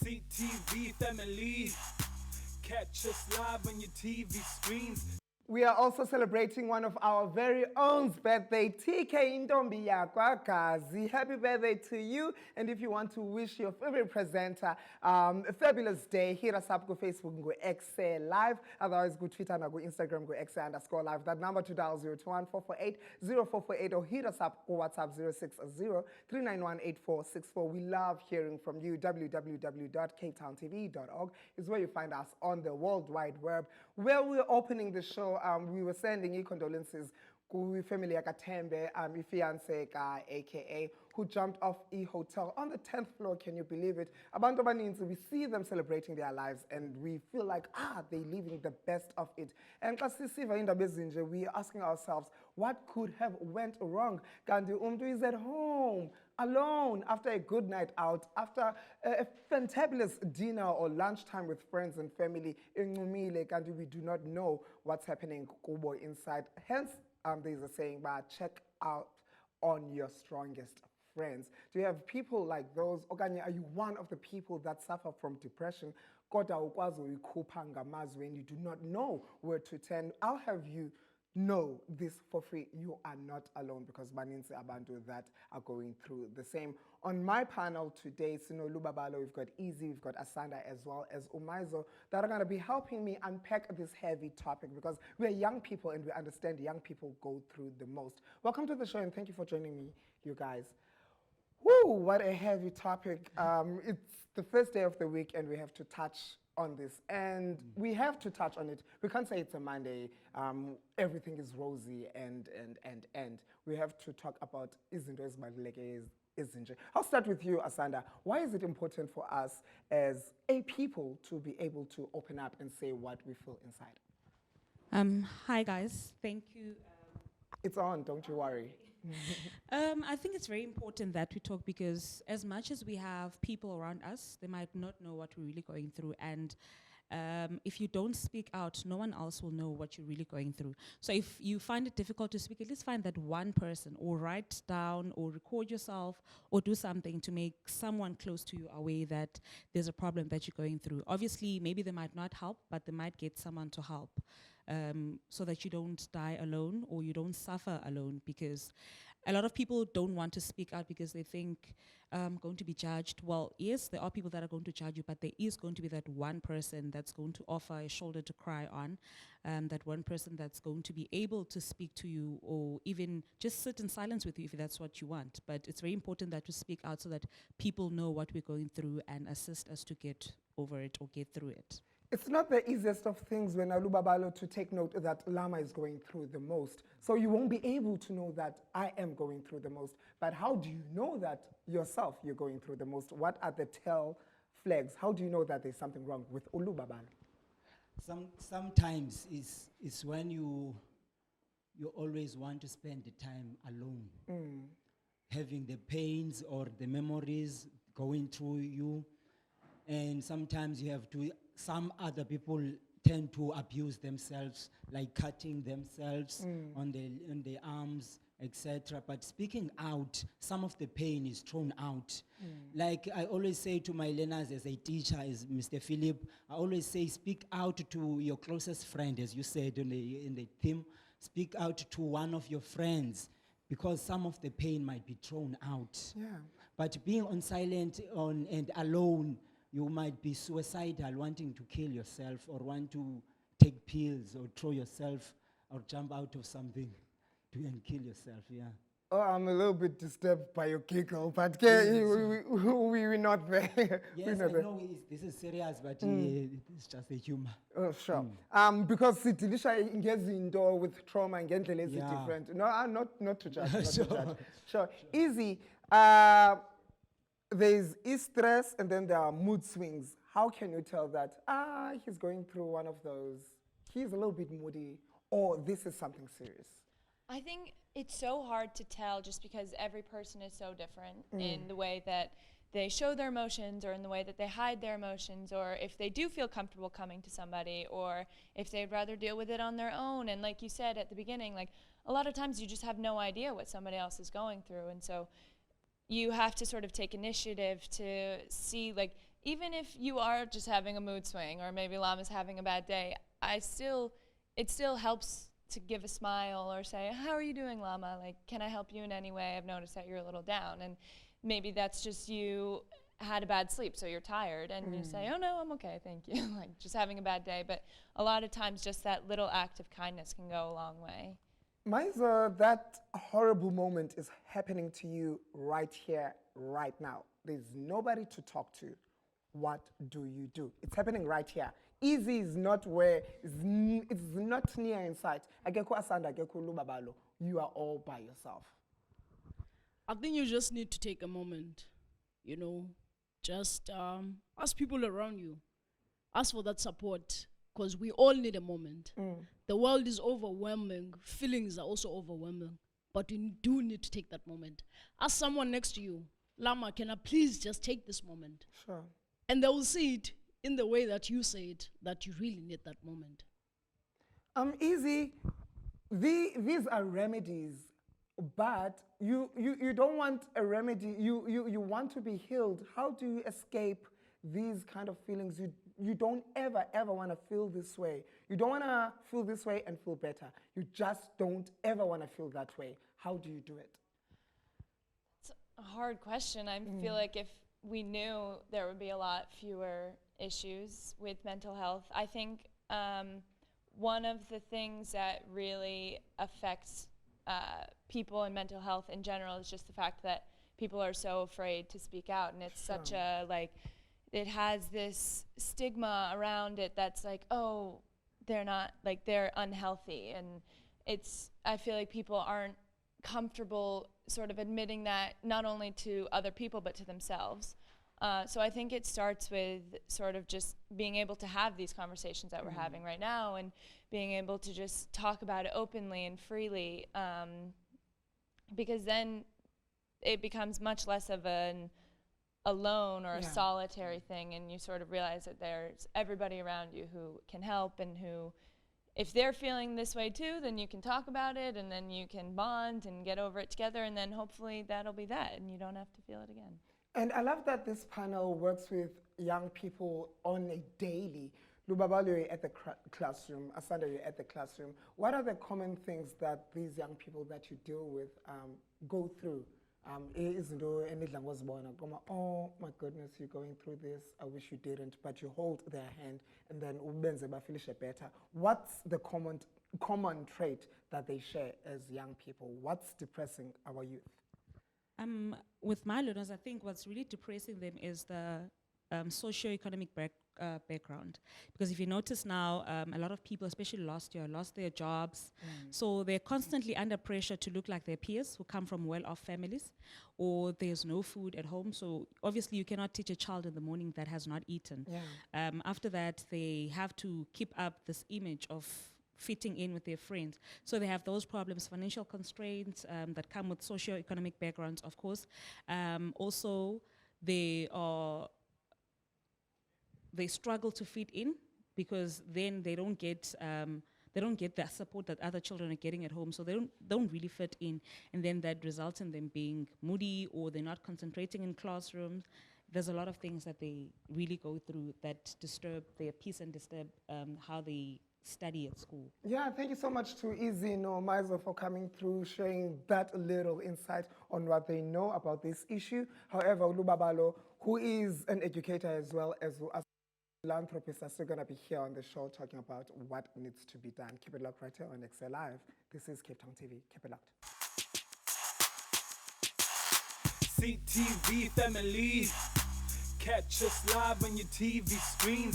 CTV family. Catch us live on your TV screens. We are also celebrating one of our very own birthday, TK Indombi Gazi. Happy birthday to you. And if you want to wish your favorite presenter a fabulous day, hit us up, go Facebook, go Ekse Live. Otherwise, go Twitter, and go Instagram, go Ekse_Live. That number to dial 021-448-0448 or hit us up, go WhatsApp 060-391-8464. We love hearing from you. www.capetowntv.org is where you find us on the World Wide Web. Where we're opening the show, we were sending condolences to family Yakatembe, fiance aka, who jumped off a hotel on the 10th floor. Can you believe it? Abantu abaninzi, we see them celebrating their lives and we feel like, they're living the best of it. And we're asking ourselves, what could have went wrong? Kanti umntu is at home, alone, after a good night out, after a fantabulous dinner or lunchtime with friends and family, and we do not know what's happening kubo inside. Hence, there's a saying, check out on your strongest friends. Do you have people like those? Okanye, are you one of the people that suffer from depression? Kodwa ukwazi uyikhupha ngamazwi and you do not know where to turn. I'll have you know this for free. You are not alone, because baninzi abantu that are going through the same. On my panel today, Sino Lubabalo, we've got Easy, we've got Asanda, as well as Umaizo, that are going to be helping me unpack this heavy topic, because we're young people and we understand young people go through the most. Welcome to the show and thank you for joining me, you guys. Woo, what a heavy topic. It's the first day of the week and we have to touch on this, and we have to touch on it. We can't say it's a Monday, everything is rosy and we have to talk about izinto ezibaluleke ezinje. I'll start with you, Asanda. Why is it important for us as a people to be able to open up and say what we feel inside? Hi guys, thank you. It's on, don't you worry. I think it's very important that we talk, because as much as we have people around us, they might not know what we're really going through. And if you don't speak out, no one else will know what you're really going through. So if you find it difficult to speak, at least find that one person, or write down or record yourself or do something to make someone close to you aware that there's a problem that you're going through. Obviously, maybe they might not help, but they might get someone to help. So that you don't die alone or you don't suffer alone, because a lot of people don't want to speak out because they think going to be judged. Well, yes, there are people that are going to judge you, but there is going to be that one person that's going to offer a shoulder to cry on, that one person that's going to be able to speak to you or even just sit in silence with you if that's what you want. But it's very important that we speak out so that people know what we're going through and assist us to get over it or get through it. It's not the easiest of things when Alubabalo to take note that Lama is going through the most. So you won't be able to know that I am going through the most. But how do you know that yourself you're going through the most? What are the tell flags? How do you know that there's something wrong with Olubabalo? Sometimes it's when you always want to spend the time alone. Having the pains or the memories going through you. And sometimes you have to, some other people tend to abuse themselves, like cutting themselves on the arms, etc. But speaking out, some of the pain is thrown out. Like I always say to my learners as a teacher, as Mr. Philip, I always say, speak out to your closest friend, as you said in the theme. Speak out to one of your friends, because some of the pain might be thrown out. Yeah. But being on silent and alone, you might be suicidal, wanting to kill yourself or want to take pills or throw yourself or jump out of something and kill yourself, yeah. Oh, I'm a little bit disturbed by your giggle, but we're not there. Yes, I know this is serious, but it's just a humor. Oh, sure. Because Sitilisha ngezinto with trauma and ngendlela is different. No, not to judge. Not to judge. Sure. Easy. There's stress and then there are mood swings. How can you tell that, he's going through one of those, he's a little bit moody, or this is something serious? I think it's so hard to tell just because every person is so different in the way that they show their emotions or in the way that they hide their emotions, or if they do feel comfortable coming to somebody, or if they'd rather deal with it on their own. And like you said at the beginning, like a lot of times you just have no idea what somebody else is going through. And so you have to sort of take initiative to see, like, even if you are just having a mood swing or maybe Lama's having a bad day, it still helps to give a smile or say, how are you doing, Lama? Like, can I help you in any way? I've noticed that you're a little down. And maybe that's just you had a bad sleep, so you're tired, and you say, oh no, I'm okay, thank you. Like, just having a bad day. But a lot of times just that little act of kindness can go a long way. Maisa, that horrible moment is happening to you right here, right now. There's nobody to talk to. What do you do? It's happening right here. Easy is not where, it's not near in sight. Ageko asanda, ageko lubabalo. You are all by yourself. I think you just need to take a moment, just ask people around you, ask for that support, because we all need a moment. The world is overwhelming, feelings are also overwhelming, but you do need to take that moment. Ask someone next to you, Lama, can I please just take this moment? Sure. And they will see it in the way that you say it, that you really need that moment. Easy. These are remedies, but you don't want a remedy. You want to be healed. How do you escape these kind of feelings? You don't ever want to feel this way. You don't want to feel this way and feel better. You just don't ever want to feel that way. How do you do it? It's a hard question. I feel like if we knew, there would be a lot fewer issues with mental health. I think one of the things that really affects people and mental health in general is just the fact that people are so afraid to speak out, and it's such a, it has this stigma around it that's like, oh, they're not, like, they're unhealthy, and I feel like people aren't comfortable sort of admitting that, not only to other people but to themselves. So I think it starts with sort of just being able to have these conversations that we're having right now, and being able to just talk about it openly and freely, because then it becomes much less of an alone or a solitary thing, and you sort of realize that there's everybody around you who can help, and who, if they're feeling this way too, then you can talk about it, and then you can bond and get over it together, and then hopefully that'll be that, and you don't have to feel it again. And I love that this panel works with young people on a daily. Lubabalo, you're at the classroom. Asanda, you're at the classroom. What are the common things that these young people that you deal with go through? Oh my goodness, you're going through this. I wish you didn't. But you hold their hand, and then finish it better. What's the common trait that they share as young people? What's depressing our youth? With my learners, I think what's really depressing them is the socio-economic background. Because if you notice now, a lot of people, especially last year, lost their jobs. So they're constantly under pressure to look like their peers who come from well-off families, or there's no food at home. So obviously you cannot teach a child in the morning that has not eaten. After that, they have to keep up this image of fitting in with their friends. So they have those problems, financial constraints that come with socio-economic backgrounds, of course. Also, they struggle to fit in, because then they don't get the support that other children are getting at home. So they don't really fit in, and then that results in them being moody, or they're not concentrating in classrooms. There's a lot of things that they really go through that disturb their peace and disturb how they study at school. Yeah, thank you so much to Izzy Maisa for coming through, sharing that little insight on what they know about this issue. However, Lubabalo, who is an educator as well as a philanthropist, are still going to be here on the show talking about what needs to be done. Keep it locked right here on Ekse Live. This is Cape Town TV. Keep it locked. CTV family, catch us live on your TV screens.